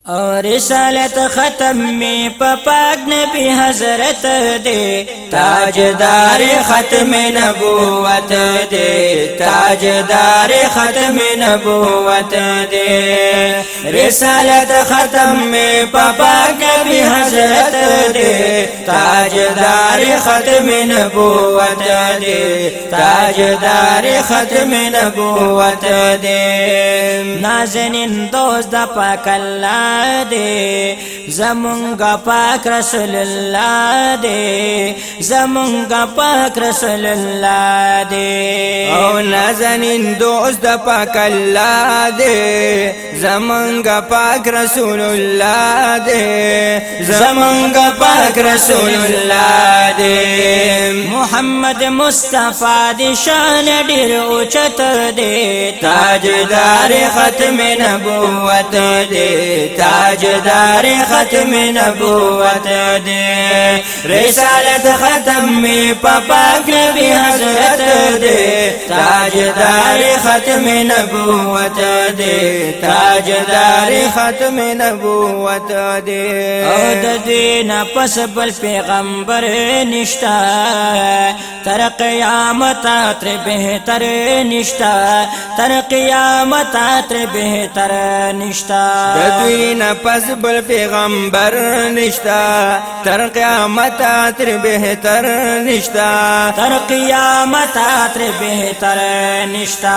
اور رسالت ختم میں پاک نبی حضرت دے تاجدار ختم نبوت دے تاجدار ختم نبوت دے رسالت ختم میں پاک نبی حضرت دے تاجدار ختم نبوت دے تاجدار ختم نبوت دے نازنین دوست دا پاک اللہ دے زمونگا پاک رسول اللہ دے زمونگا پاک رسول اللہ دے او نازنین دوست دا پاک اللہ دے زمونگا پاک رسول اللہ دے زمونگا پاک رسول اللہ دے محمد مصطفیٰ دی شان ڈیر اوچت دے تاجدار ختم نبوت دے تاجدار ختم نبوت دے رسالت ختم میں پاک نبی حضرت دے تاجدار ختم نبوت دے تاجدار ختم نبوت دے او د دین پس بل پیغمبر نشتا تر قیامت تر بہتر نشتا تر قیامت تر بہتر نشتا دوی پس بل پیغمبر نشتا تر قیامت تر بہتر نشتا تر قیامت تر بہتر نشتا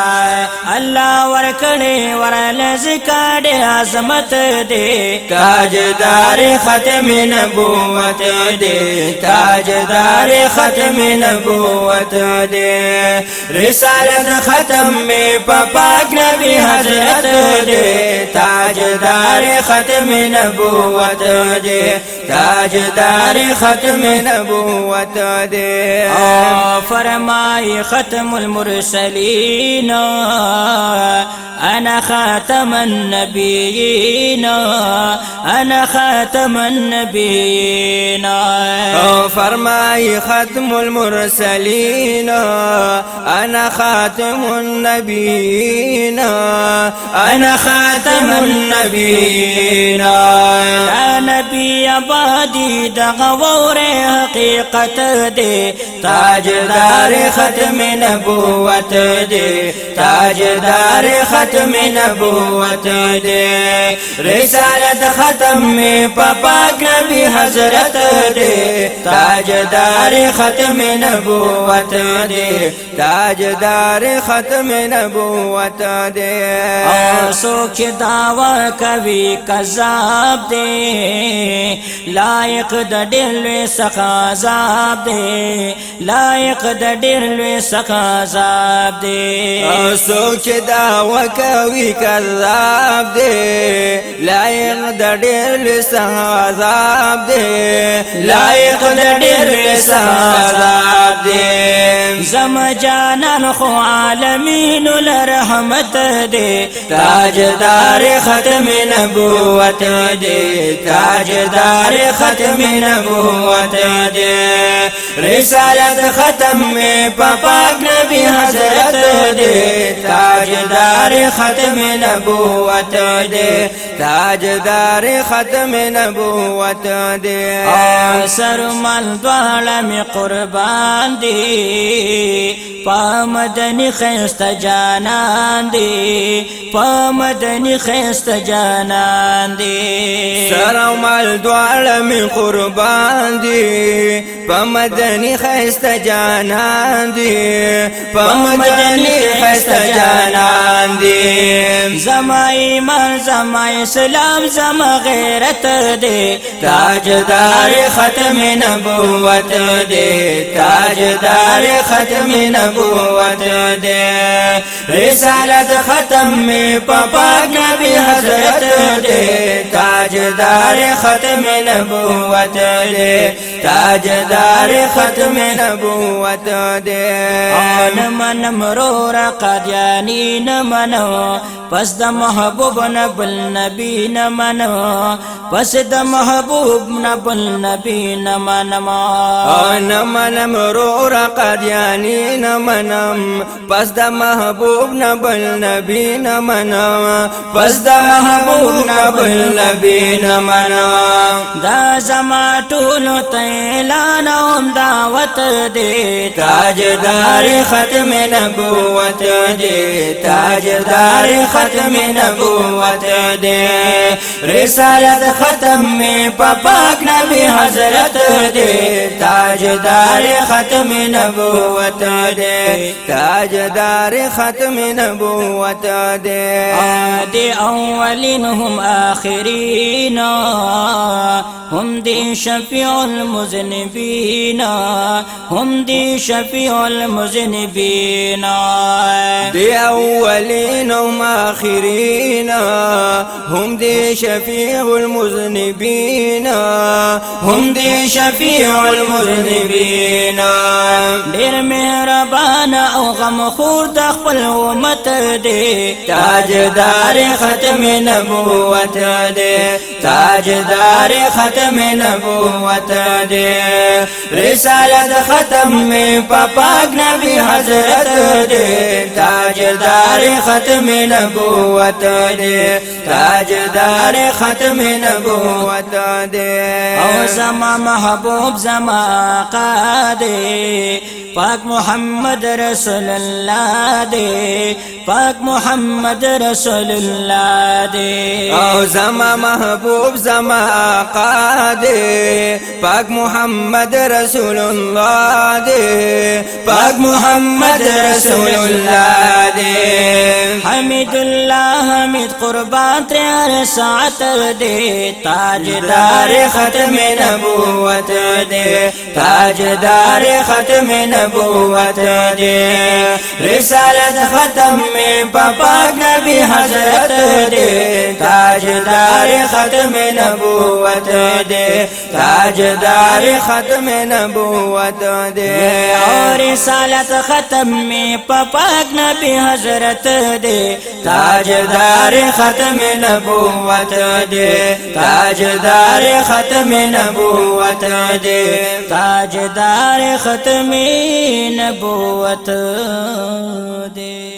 اللہ ورکڑے ورل ذکر عظمت دے تاجدار ختم نبوت دے تاجدار ختم نبوت دے رسالت ختم میں پاک نبی حضرت دے تاجدار ختم نبوت دے تاجدار ختم نبوت دے فرمائی ختم المرسلین انا خاتم النبیین انا خاتم النبیین فرمائی ختم المرسلین انا خاتم النبیین انا خاتم النبیین یا نبی آبادی دغور حقیقت دے تاجدار ختم نبوت دے تاجدار ختم نبوت دے رسالت ختم میں پاک نبی حضرت دے تاجدار ختم نبوت دے تاجدار ختم نبوت دے سوچ دعوی کبھی کذاب دے لائق دا ڈیلوے سخازاب دے لائق دا ڈیلوے سخازاب دے سوچ دعوی کوي کذاب دے لائق دا ډېر سخازاب دے لائق دا ډېر سخازاب دے زم جانان خو عالمین لرحمت دے تاجدار ختم نبوت دے تاجدار ختم نبوت دے رسالت ختم میں پاک نبی حضرت دے تاجدار ختم نبوت دے تاجدار ختم نبوت دے سر مل دوڑا میں قربان دی پامدنی خیست جانان دی پامدنی خیست جانان دی سر مل دوڑا میں قربان دی پامدنی خیست جانان دی پامدنی خیست جانان دی زما ایمان زما اسلام زما غیرت دے تاجدار ختم نبوت دے تاجدار ختم نبوت دے رسالت ختم میں پاک نبی حضرت دے تاجدار ختم نبوت دے تاجدار ختم نبوت دے نمنم رو قادیانی نمنو پس د محبوب نبل نبی نمنو پس د محبوب نبل نبی نمنم نمنم رو قادیانی نمنم پس د محبوب نبل نبی نمنم پس د محبوب نبل نبی نمنم دا زما ټولو ته اعلان اوم دعوت دے تاجدار ختم نبوت دے تاجدار ختم نبوت دے رسالت ختم میں پاک نبی حضرت دے تاجدار ختم نبوت دے تاجدار ختم نبوت دے دي أولين هم آخرين هم دي شفيع المذنبين هم دي شفيع المذنبين دي أولين هم آخرين هم دي شفيع المذنبين هم دي شفيع المذنبين دير مهربان او غمخور دخل امت دي تاجدار ختم نبوت دے تاجدار ختم نبوت دے رسالت ختم میں پاک نبی حضرت دے تاجدار ختم نبوت دے تاجدار ختم نبوت دے او زما محبوب زما قادے پاک محمد رسول اللہ دے پاک محمد رسول اللہ دے او زما محبوب زما آقا دے پاک محمد رسول اللہ دے پاک محمد رسول اللہ دے حمید اللہ حمید قربان تیار ساعت دے تاجدار ختم نبوت دے تاجدار ختم نبوت دے رسالت ختم میں پاک نبی حضرت دے تاجدار ختم نبوت دے تاجدار ختم نبوت دے اور رسالت ختم میں پاک نبی حضرت دے تاجدار ختم نبوت دے تاجدار ختم نبوت دے تاجدار ختم نبوت دے